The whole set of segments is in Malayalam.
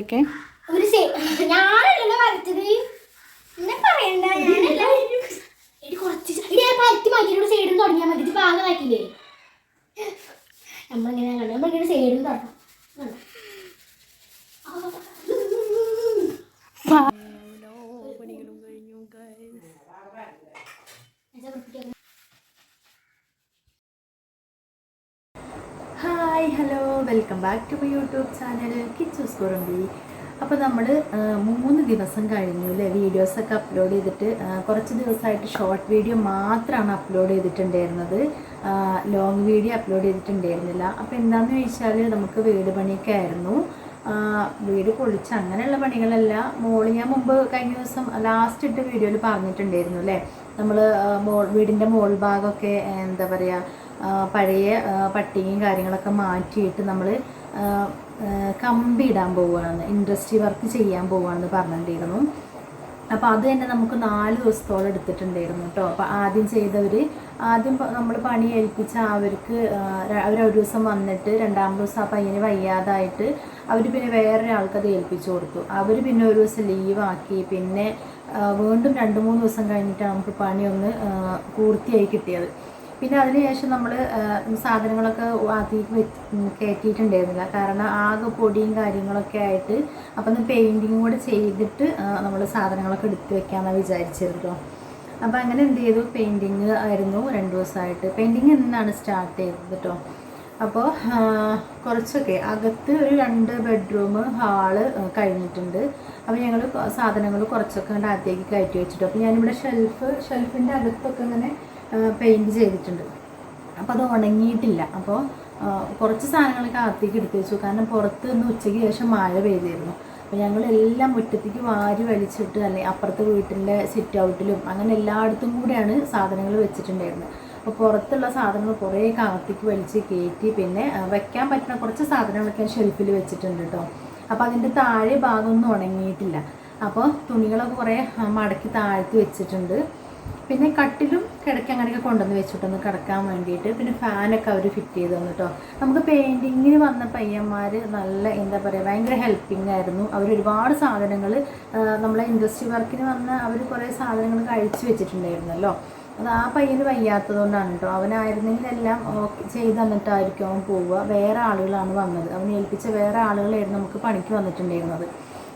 ഒക്കെ ഞാനല്ലല്ലോ വരച്ചത്. എന്നെ പറയണ്ട, ഞാനല്ല. പറ്റി മാറ്റിയിട്ട് സൈഡിൽ തുടങ്ങിയാൽ മതി. ഇത് ഭാഗമാക്കില്ലേ നമ്മളിങ്ങനെ കണ്ടു. നമ്മളിങ്ങനെ സൈഡിൽ തുടങ്ങും. Hi hello, welcome back to my YouTube channel Kichus Kurumbi. അപ്പോൾ നമ്മൾ 3 ദിവസം കഴിഞ്ഞു അല്ലേ വീഡിയോസൊക്കെ അപ്ലോഡ് ചെയ്തിട്ട്. കുറച്ച് ദിവസമായിട്ട് ഷോർട്ട് വീഡിയോ മാത്രമാണ് അപ്ലോഡ് ചെയ്തിട്ടുണ്ടായിരുന്നത്, ലോങ് വീഡിയോ അപ്ലോഡ് ചെയ്തിട്ടുണ്ടായിരുന്നില്ല. അപ്പോൾ എന്താണെന്ന് ചോദിച്ചാൽ നമുക്ക് വീട് പണിയൊക്കെ ആയിരുന്നു. വീട് പൊളിച്ച് അങ്ങനെയുള്ള പണികളല്ല. ഞാൻ മുമ്പ് കഴിഞ്ഞ ദിവസം ലാസ്റ്റ് ഇട്ട വീഡിയോയിൽ പറഞ്ഞിട്ടുണ്ടായിരുന്നു അല്ലേ, നമ്മൾ വീടിൻ്റെ മോൾ ഭാഗമൊക്കെ എന്താ പറയുക പഴയ പട്ടികയും കാര്യങ്ങളൊക്കെ മാറ്റിയിട്ട് നമ്മൾ കമ്പി ഇടാൻ പോവുകയാണെന്ന്, ഇൻഡസ്ട്രി വർക്ക് ചെയ്യാൻ പോവുകയാണെന്ന് പറഞ്ഞിട്ടുണ്ടായിരുന്നു. അപ്പോൾ അത് തന്നെ നമുക്ക് 4 ദിവസത്തോളം എടുത്തിട്ടുണ്ടായിരുന്നു കേട്ടോ. അപ്പോൾ ആദ്യം നമ്മൾ പണി ഏൽപ്പിച്ച അവരൊരു ദിവസം വന്നിട്ട് 2ാമത്തെ ദിവസം ആ പയ്യന് വയ്യാതായിട്ട് അവർ പിന്നെ വേറൊരാൾക്ക് അത് ഏൽപ്പിച്ചു കൊടുത്തു. അവർ പിന്നെ ഒരു ദിവസം ലീവാക്കി. പിന്നെ വീണ്ടും 2-3 ദിവസം കഴിഞ്ഞിട്ടാണ് നമുക്ക് പണിയൊന്ന് പൂർത്തിയായി കിട്ടിയത്. പിന്നെ അതിനുശേഷം നമ്മൾ സാധനങ്ങളൊക്കെ ആദ്യം കയറ്റിയിട്ടുണ്ടായിരുന്നില്ല, കാരണം ആകെ പൊടിയും കാര്യങ്ങളൊക്കെ ആയിട്ട്. അപ്പം ഒന്ന് പെയിൻറ്റിങ് കൂടെ ചെയ്തിട്ട് നമ്മൾ സാധനങ്ങളൊക്കെ എടുത്ത് വെക്കാമെന്നാണ് വിചാരിച്ചിരുന്നു. അപ്പോൾ അങ്ങനെ എന്ത് ചെയ്തു, പെയിൻറ്റിങ് ആയിരുന്നു 2 ദിവസമായിട്ട്. പെയിൻറ്റിങ് ഇന്നാണ് സ്റ്റാർട്ട് ചെയ്തത് കേട്ടോ. അപ്പോൾ കുറച്ചൊക്കെ അകത്ത് ഒരു 2 ബെഡ്റൂം ഹാള് കഴിഞ്ഞിട്ടുണ്ട്. അപ്പോൾ ഞങ്ങൾ സാധനങ്ങൾ കുറച്ചൊക്കെ കണ്ട് അകത്തേക്ക് കയറ്റി വെച്ചിട്ടു. അപ്പോൾ ഞാനിവിടെ ഷെൽഫിൻ്റെ അകത്തൊക്കെ ഇങ്ങനെ പെയിൻറ്റ് ചെയ്തിട്ടുണ്ട്. അപ്പോൾ അത് ഉണങ്ങിയിട്ടില്ല. അപ്പോൾ കുറച്ച് സാധനങ്ങളൊക്കെ അകത്തേക്ക് എടുത്ത് വെച്ചു, കാരണം പുറത്ത് നിന്ന് ഉച്ചയ്ക്ക് ശേഷം മഴ പെയ്തിരുന്നു. അപ്പോൾ ഞങ്ങളെല്ലാം മുറ്റത്തേക്ക് വാരി വലിച്ചിട്ട്, അല്ലെങ്കിൽ അപ്പുറത്തെ വീട്ടിൻ്റെ സിറ്റ് ഔട്ടിലും അങ്ങനെ എല്ലായിടത്തും കൂടെയാണ് സാധനങ്ങൾ വെച്ചിട്ടുണ്ടായിരുന്നത്. അപ്പോൾ പുറത്തുള്ള സാധനങ്ങൾ കുറേ അകത്തേക്ക് വലിച്ച് കയറ്റി. പിന്നെ വെക്കാൻ പറ്റുന്ന കുറച്ച് സാധനങ്ങളൊക്കെ ഷെൽഫിൽ വെച്ചിട്ടുണ്ട് കേട്ടോ. അപ്പോൾ അതിൻ്റെ താഴെ ഭാഗമൊന്നും ഉണങ്ങിയിട്ടില്ല. അപ്പോൾ തുണികളൊക്കെ കുറേ മടക്കി താഴ്ത്തി വെച്ചിട്ടുണ്ട്. പിന്നെ കട്ടിലും കിടക്കി അങ്ങനെയൊക്കെ കൊണ്ടുവന്ന് വെച്ചിട്ടൊന്ന് കിടക്കാൻ വേണ്ടിയിട്ട്. പിന്നെ ഫാനൊക്കെ അവർ ഫിറ്റ് ചെയ്ത് തന്നു കേട്ടോ. നമുക്ക് പെയിൻറ്റിങ്ങിന് വന്ന പയ്യന്മാർ നല്ല എന്താ പറയുക ഭയങ്കര ഹെൽപ്പിംഗ് ആയിരുന്നു. അവരൊരുപാട് സാധനങ്ങൾ നമ്മളെ ഇൻഡസ്ട്രി വർക്കിന് വന്ന അവർ കുറേ സാധനങ്ങൾ കഴിച്ചു വെച്ചിട്ടുണ്ടായിരുന്നല്ലോ. അത് ആ പയ്യന് വയ്യാത്തതുകൊണ്ടാണ് കേട്ടോ. അവനായിരുന്നെങ്കിൽ എല്ലാം ചെയ്ത് തന്നിട്ടായിരിക്കും അവൻ പോവുക. വേറെ ആളുകളാണ് വന്നത്, അവന് ഏൽപ്പിച്ച വേറെ ആളുകളായിരുന്നു നമുക്ക് പണിക്ക് വന്നിട്ടുണ്ടായിരുന്നത്.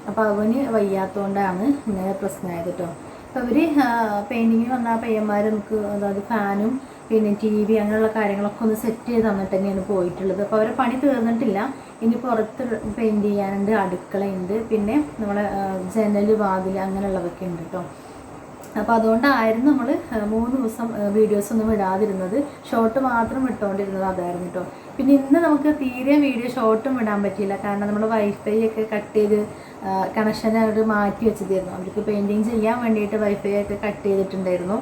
അപ്പോൾ അവന് വയ്യാത്തതുകൊണ്ടാണ് ഇങ്ങനെ പ്രശ്നമായത് കേട്ടോ. അപ്പോൾ അവർ പെയിൻറ്റിങ്ങിന് വന്ന ആ പയ്യന്മാർ നമുക്ക് അതായത് ഫാനും പിന്നെ TV അങ്ങനെയുള്ള കാര്യങ്ങളൊക്കെ ഒന്ന് സെറ്റ് ചെയ്ത് തന്നിട്ട് തന്നെയാണ് പോയിട്ടുള്ളത്. അപ്പോൾ അവരെ പണി തീർന്നിട്ടില്ല. ഇനി പുറത്ത് പെയിൻറ്റ് ചെയ്യാനുണ്ട്, അടുക്കളയുണ്ട്, പിന്നെ നമ്മളെ ജനൽ വാതിൽ അങ്ങനെയുള്ളതൊക്കെ ഉണ്ട് കേട്ടോ. അപ്പോൾ അതുകൊണ്ടായിരുന്നു നമ്മൾ 3 ദിവസം വീഡിയോസൊന്നും ഇടാതിരുന്നത്, ഷോർട്ട് മാത്രം ഇട്ടുകൊണ്ടിരുന്നത് അതായിരുന്നു കേട്ടോ. പിന്നെ ഇന്ന് നമുക്ക് തീരെ വീഡിയോ ഷോർട്ടും ഇടാൻ പറ്റിയില്ല, കാരണം നമ്മൾ വൈഫൈ ഒക്കെ കട്ട് ചെയ്ത് കണക്ഷൻ അവർ മാറ്റി വെച്ചതായിരുന്നു. അവർക്ക് പെയിൻറ്റിങ് ചെയ്യാൻ വേണ്ടിയിട്ട് വൈഫൈ ഒക്കെ കട്ട് ചെയ്തിട്ടുണ്ടായിരുന്നു.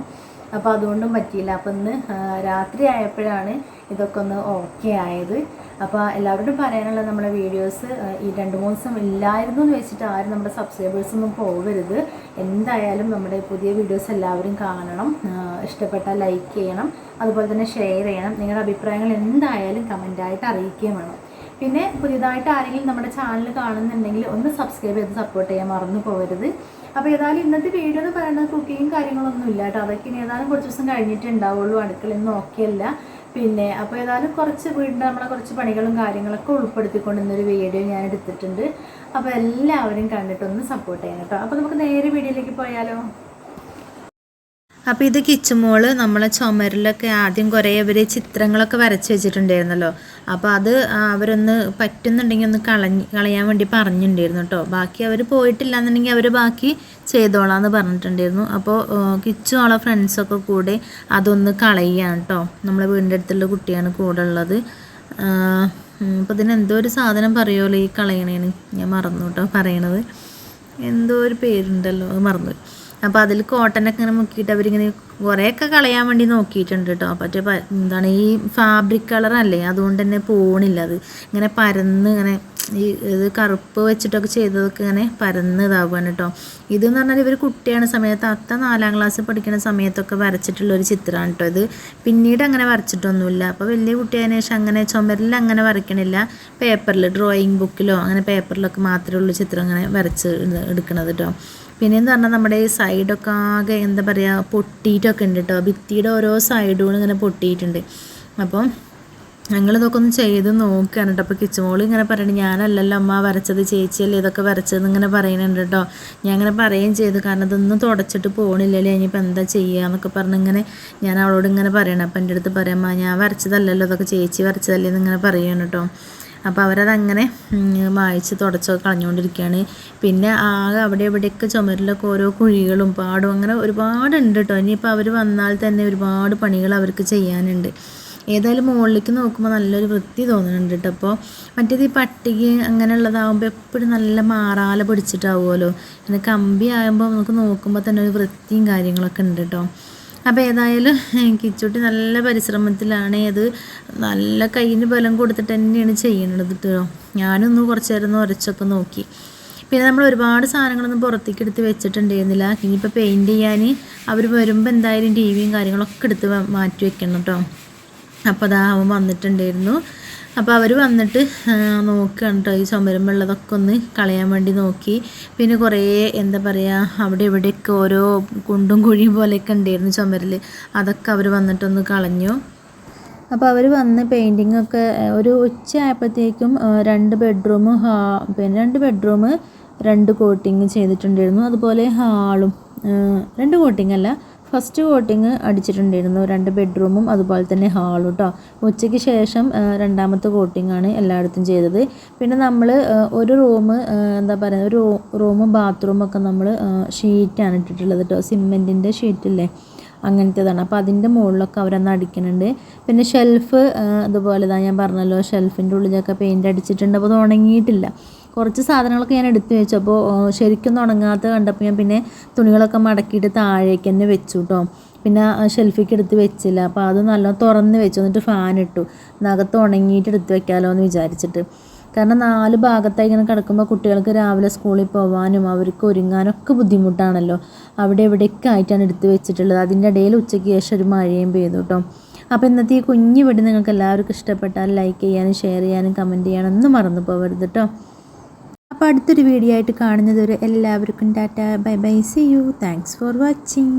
അപ്പോൾ അതുകൊണ്ടും പറ്റിയില്ല. അപ്പോൾ ഇന്ന് രാത്രി ആയപ്പോഴാണ് ഇതൊക്കെ ഒന്ന് ഓക്കെ ആയത്. അപ്പോൾ എല്ലാവരോടും പറയാനുള്ളത്, നമ്മുടെ വീഡിയോസ് ഈ 2-3 ദിവസം ഇല്ലായിരുന്നു എന്ന് വെച്ചിട്ട് ആരും നമ്മുടെ സബ്സ്ക്രൈബേഴ്സൊന്നും പോകരുത്. എന്തായാലും നമ്മുടെ പുതിയ വീഡിയോസ് എല്ലാവരും കാണണം. ഇഷ്ടപ്പെട്ടാൽ ലൈക്ക് ചെയ്യണം, അതുപോലെ തന്നെ ഷെയർ ചെയ്യണം. നിങ്ങളുടെ അഭിപ്രായങ്ങൾ എന്തായാലും കമൻറ്റായിട്ട് അറിയിക്കുകയും വേണം. പിന്നെ പുതിയതായിട്ട് ആരെങ്കിലും നമ്മുടെ ചാനൽ കാണുന്നുണ്ടെങ്കിൽ ഒന്ന് സബ്സ്ക്രൈബ് ചെയ്ത് സപ്പോർട്ട് ചെയ്യാൻ മറന്നു പോകരുത്. അപ്പോൾ ഏതായാലും ഇന്നത്തെ വീഡിയോ എന്ന് പറയുന്നത് കുക്കിങ്ങും കാര്യങ്ങളൊന്നും ഇല്ല കേട്ടോ. അതൊക്കെ ഇനി ഏതായാലും കുറച്ച് ദിവസം കഴിഞ്ഞിട്ട് ഉണ്ടാവുള്ളൂ. അടുക്കളയൊന്നും ഓക്കെയല്ല. പിന്നെ അപ്പോൾ ഏതായാലും നമ്മളെ കുറച്ച് പണികളും കാര്യങ്ങളൊക്കെ ഉൾപ്പെടുത്തിക്കൊണ്ട് ഇന്നൊരു വീഡിയോ ഞാൻ എടുത്തിട്ടുണ്ട്. അപ്പോൾ എല്ലാവരും കണ്ടിട്ടൊന്ന് സപ്പോർട്ട് ചെയ്യണം കേട്ടോ. അപ്പോൾ നമുക്ക് നേരെ വീഡിയോയിലേക്ക് പോയാലോ. അപ്പോൾ ഇത് കിച്ചുമോള് നമ്മളെ ചുമരിലൊക്കെ ആദ്യം കുറേ അവർ ചിത്രങ്ങളൊക്കെ വരച്ച് വെച്ചിട്ടുണ്ടായിരുന്നല്ലോ. അപ്പോൾ അത് അവരൊന്ന് പറ്റുന്നുണ്ടെങ്കിൽ ഒന്ന് കളയാൻ വേണ്ടി പറഞ്ഞിട്ടുണ്ടായിരുന്നു കേട്ടോ. ബാക്കി അവർ പോയിട്ടില്ല എന്നുണ്ടെങ്കിൽ അവർ ബാക്കി ചെയ്തോളാമെന്ന് പറഞ്ഞിട്ടുണ്ടായിരുന്നു. അപ്പോൾ കിച്ചു ആളെ ഫ്രണ്ട്സൊക്കെ കൂടെ അതൊന്ന് കളയുകയാണ് കേട്ടോ. നമ്മളെ വീടിൻ്റെ അടുത്തുള്ള കുട്ടിയാണ് കൂടെ ഉള്ളത്. അപ്പോൾ ഇതിനെന്തോ ഒരു സാധനം പറയുമല്ലോ ഈ കളയണേന്, ഞാൻ മറന്നു കേട്ടോ പറയണത്. എന്തോ ഒരു പേരുണ്ടല്ലോ, അത് മറന്നു. അപ്പോൾ അതിൽ കോട്ടനൊക്കെ ഇങ്ങനെ മുക്കിയിട്ട് അവരിങ്ങനെ കുറേയൊക്കെ കളയാൻ വേണ്ടി നോക്കിയിട്ടുണ്ട് കേട്ടോ. മറ്റേ എന്താണ് ഈ ഫാബ്രിക് കളറല്ലേ, അതുകൊണ്ട് തന്നെ പോണില്ല. അത് ഇങ്ങനെ പരന്ന് ഇങ്ങനെ ഈ ഇത് കറുപ്പ് വെച്ചിട്ടൊക്കെ ചെയ്തതൊക്കെ ഇങ്ങനെ പരന്ന് ഇതാവുകയാണ് കേട്ടോ. ഇതെന്ന് പറഞ്ഞാൽ ഇവർ കുട്ടിയാണ് സമയത്ത് അത്ത 4ാം ക്ലാസ്സിൽ പഠിക്കുന്ന സമയത്തൊക്കെ വരച്ചിട്ടുള്ളൊരു ചിത്രമാണ് കേട്ടോ ഇത്. പിന്നീട് അങ്ങനെ വരച്ചിട്ടൊന്നുമില്ല. അപ്പോൾ വലിയ കുട്ടിയായതിനു ശേഷം അങ്ങനെ ചുമരിൽ അങ്ങനെ വരയ്ക്കണില്ല, പേപ്പറിൽ ഡ്രോയിങ് ബുക്കിലോ അങ്ങനെ പേപ്പറിലൊക്കെ മാത്രമേ ഉള്ളൂ ചിത്രം അങ്ങനെ വരച്ച് എടുക്കണത് കേട്ടോ. പിന്നെയെന്ന് പറഞ്ഞാൽ നമ്മുടെ ഈ സൈഡൊക്കെ ആകെ എന്താ പറയുക പൊട്ടിയിട്ടൊക്കെ ഉണ്ട് കേട്ടോ. ഭിത്തിയുടെ ഓരോ സൈഡുകളും ഇങ്ങനെ പൊട്ടിയിട്ടുണ്ട്. അപ്പം ഞങ്ങളിതൊക്കെ ഒന്ന് ചെയ്ത് നോക്കുകയാണ് കേട്ടോ. അപ്പോൾ കിച്ചുമോൾ ഇങ്ങനെ പറയണത് ഞാനല്ലല്ലോ അമ്മ വരച്ചത്, ചേച്ചിയല്ലേ ഇതൊക്കെ വരച്ചതെന്ന് ഇങ്ങനെ പറയുന്നുണ്ട് കേട്ടോ. ഞാൻ അങ്ങനെ പറയുകയും ചെയ്തു, കാരണം ഇതൊന്നും തുടച്ചിട്ട് പോകണില്ലല്ലേ, ഇനിയിപ്പോൾ എന്താ ചെയ്യുക എന്നൊക്കെ പറഞ്ഞ് ഇങ്ങനെ ഞാൻ അവളോട് ഇങ്ങനെ പറയണം. അപ്പം എൻ്റെ അടുത്ത് പറയാം, ഞാൻ വരച്ചതല്ലല്ലോ ഇതൊക്കെ ചേച്ചി വരച്ചതല്ലേ എന്നിങ്ങനെ പറയുകയാണ് കേട്ടോ. അപ്പോൾ അവരതങ്ങനെ മായ്ച്ച് തുടച്ചൊക്കെ കളഞ്ഞുകൊണ്ടിരിക്കുകയാണ്. പിന്നെ ആകെ അവിടെ ഇവിടെയൊക്കെ ചുമരിലൊക്കെ ഓരോ കുഴികളും പാടും അങ്ങനെ ഒരുപാടുണ്ട് കേട്ടോ. ഇനിയിപ്പോൾ അവർ വന്നാൽ തന്നെ ഒരുപാട് പണികൾ അവർക്ക് ചെയ്യാനുണ്ട്. ഏതായാലും മുകളിലേക്ക് നോക്കുമ്പോൾ നല്ലൊരു വൃത്തി തോന്നുന്നുണ്ട് കേട്ടോ. അപ്പോൾ മറ്റേത് ഈ പട്ടിക അങ്ങനെയുള്ളതാകുമ്പോൾ എപ്പോഴും നല്ല മാറാല പിടിച്ചിട്ടാവുമല്ലോ. പിന്നെ കമ്പി ആകുമ്പോൾ നമുക്ക് നോക്കുമ്പോൾ തന്നെ ഒരു വൃത്തിയും കാര്യങ്ങളൊക്കെ ഉണ്ട് കേട്ടോ. അപ്പോൾ ഏതായാലും കിച്ചുട്ടി നല്ല പരിശ്രമത്തിലാണ്. അത് നല്ല കയ്യിന് ബലം കൊടുത്തിട്ട് തന്നെയാണ് ചെയ്യുന്നത് കേട്ടോ. ഞാനൊന്ന് കുറച്ച് നേരം ഒന്ന് ഉരച്ചൊക്കെ നോക്കി. പിന്നെ നമ്മൾ ഒരുപാട് സാധനങ്ങളൊന്നും പുറത്തേക്ക് എടുത്ത് വെച്ചിട്ടുണ്ടായിരുന്നില്ല. ഇനിയിപ്പോൾ പെയിൻറ്റ് ചെയ്യാൻ അവർ വരുമ്പോൾ എന്തായാലും ടി വിയും കാര്യങ്ങളൊക്കെ എടുത്ത് മാറ്റി വെക്കണം കേട്ടോ. അപ്പോൾ അതാ അവൻ വന്നിട്ടുണ്ടായിരുന്നു. അപ്പോൾ അവർ വന്നിട്ട് നോക്കുകയാണ് കേട്ടോ. ഈ ചുമരും വെള്ളതൊക്കെ ഒന്ന് കളയാൻ വേണ്ടി നോക്കി. പിന്നെ കുറേ എന്താ പറയുക അവിടെ ഇവിടെയൊക്കെ ഓരോ കുണ്ടും കുഴിയും പോലെയൊക്കെ ഉണ്ടായിരുന്നു ചുമരിൽ. അതൊക്കെ അവർ വന്നിട്ടൊന്ന് കളഞ്ഞു. അപ്പോൾ അവർ വന്ന് പെയിൻറ്റിങ്ങൊക്കെ ഒരു ഉച്ച ആയപ്പോഴത്തേക്കും 2 ബെഡ്റൂം പിന്നെ 2 ബെഡ്റൂം 2 കോട്ടിങ് ചെയ്തിട്ടുണ്ടായിരുന്നു. അതുപോലെ ഹാളും 2 കോട്ടിങ് അല്ല, ഫസ്റ്റ് കോട്ടിങ് അടിച്ചിട്ടുണ്ടായിരുന്നു 2 ബെഡ്റൂമും അതുപോലെ തന്നെ ഹാളും കേട്ടോ. ഉച്ചയ്ക്ക് ശേഷം 2ാമത്തെ കോട്ടിങ്ങാണ് എല്ലായിടത്തും ചെയ്തത്. പിന്നെ നമ്മൾ ഒരു റൂം എന്താ പറയുക, ഒരു റൂമും ബാത്റൂമൊക്കെ നമ്മൾ ഷീറ്റാണ് ഇട്ടിട്ടുള്ളത് കേട്ടോ. സിമെൻറ്റിൻ്റെ ഷീറ്റില്ലേ, അങ്ങനത്തേതാണ്. അപ്പോൾ അതിൻ്റെ മുകളിലൊക്കെ അവരന്ന് അടിക്കുന്നുണ്ട്. പിന്നെ ഷെൽഫ് അതുപോലെ തന്നെ ഞാൻ പറഞ്ഞല്ലോ, ഷെൽഫിൻ്റെ ഉള്ളിലൊക്കെ പെയിൻറ്റ് അടിച്ചിട്ടുണ്ട്. അപ്പോൾ അത് ഉണങ്ങിയിട്ടില്ല. കുറച്ച് സാധനങ്ങളൊക്കെ ഞാൻ എടുത്ത് വെച്ചു. അപ്പോൾ ശരിക്കൊന്നും ഉണങ്ങാത്ത കണ്ടപ്പോൾ ഞാൻ പിന്നെ തുണികളൊക്കെ മടക്കിയിട്ട് താഴേക്ക് തന്നെ വെച്ചു കേട്ടോ. പിന്നെ ഷെൽഫിക്ക് എടുത്ത് വെച്ചില്ല. അപ്പോൾ അത് നല്ല തുറന്ന് വെച്ചു, എന്നിട്ട് ഫാൻ ഇട്ടു. നഖത്ത് ഉണങ്ങിയിട്ട് എടുത്ത് വെക്കാമല്ലോ എന്ന് വിചാരിച്ചിട്ട്. കാരണം 4 ഭാഗത്തായി ഇങ്ങനെ കിടക്കുമ്പോൾ കുട്ടികൾക്ക് രാവിലെ സ്കൂളിൽ പോകാനും അവർക്ക് ഒരുങ്ങാനൊക്കെ ബുദ്ധിമുട്ടാണല്ലോ. അവിടെ എവിടെയൊക്കെ ആയിട്ടാണ് എടുത്ത് വെച്ചിട്ടുള്ളത്. അതിൻ്റെ ഇടയിൽ ഉച്ചയ്ക്ക് ശേഷം ഒരു മഴയും പെയ്തു കേട്ടോ. അപ്പോൾ ഇന്നത്തെ ഈ കുഞ്ഞു വീഡിയോ നിങ്ങൾക്ക് എല്ലാവർക്കും ഇഷ്ടപ്പെട്ടാൽ ലൈക്ക് ചെയ്യാനും ഷെയർ ചെയ്യാനും കമൻറ്റ് ചെയ്യാനും ഒന്നും മറന്നു പോകരുത് കേട്ടോ. അപ്പോൾ അടുത്തൊരു വീഡിയോ ആയിട്ട് കാണുന്നത് വരെ എല്ലാവർക്കും ടാറ്റ, bye bye, see you, thanks for watching.